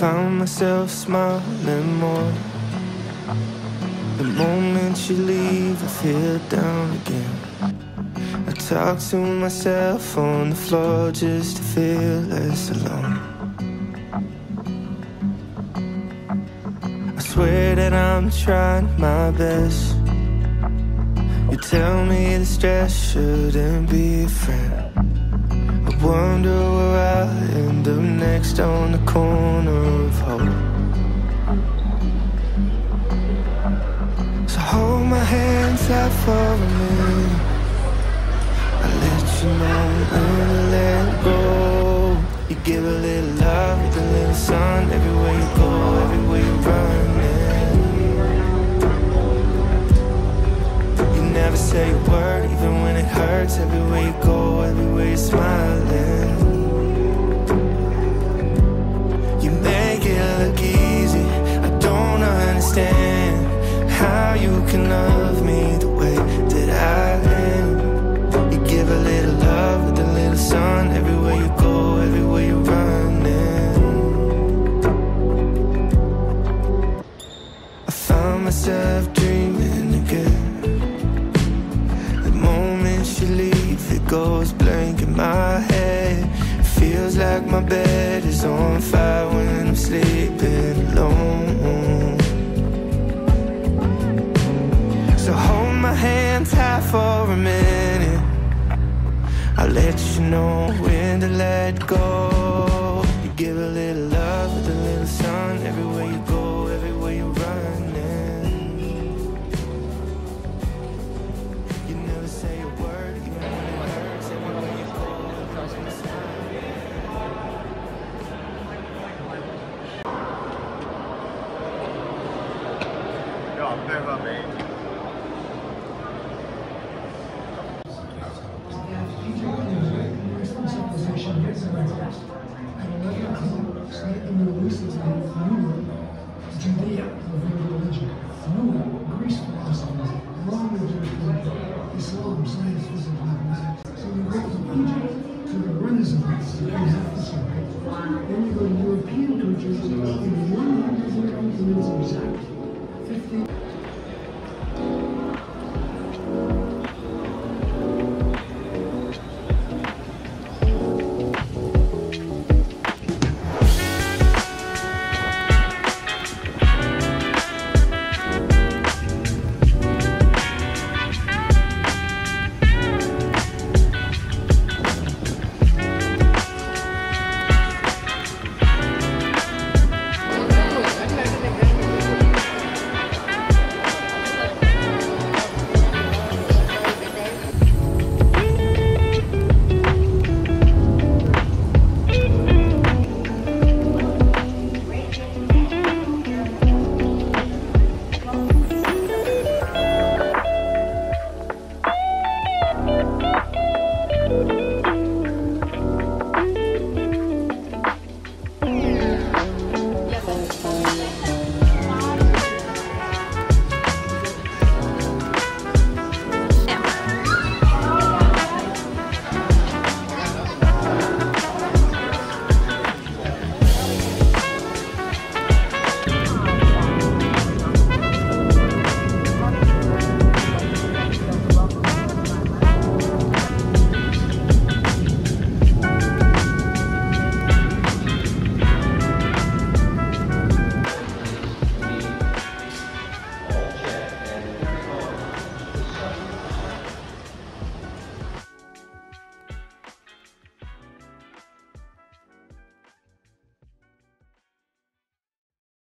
found myself smiling more. The moment you leave, I feel down again. I talk to myself on the floor just to feel less alone. I swear that I'm trying my best. You tell me the stress shouldn't be a friend. I wonder where I'll end up next, on the corner of hope. So hold my hands out for a minute. I'll let you know when to let go. You give a little love with a little sun everywhere you go, everywhere you're running. You never say a word even when it hurts, everywhere you go, everywhere you're smiling. You make it look easy, I don't understand how you can love me the way that I am. You give a little love with a little sun everywhere you go, everywhere you're running. I found myself dreaming again. The moment you leave, it goes blank in my head. It feels like my bed is on fire when I'm sleeping alone. So hold my hands high for a minute. I'll let you know when to let go. You give a little love with a little sun everywhere you go, everywhere you're running. You never say a word even when it hurts, everywhere you go, everywhere you smile. Ja, det var mig. Judea, the very religion, Noah, Greece philosophy, Roman Islam, science, physics, mathematics. So you go from Egypt to the Renaissance, you have to say. Then you go to European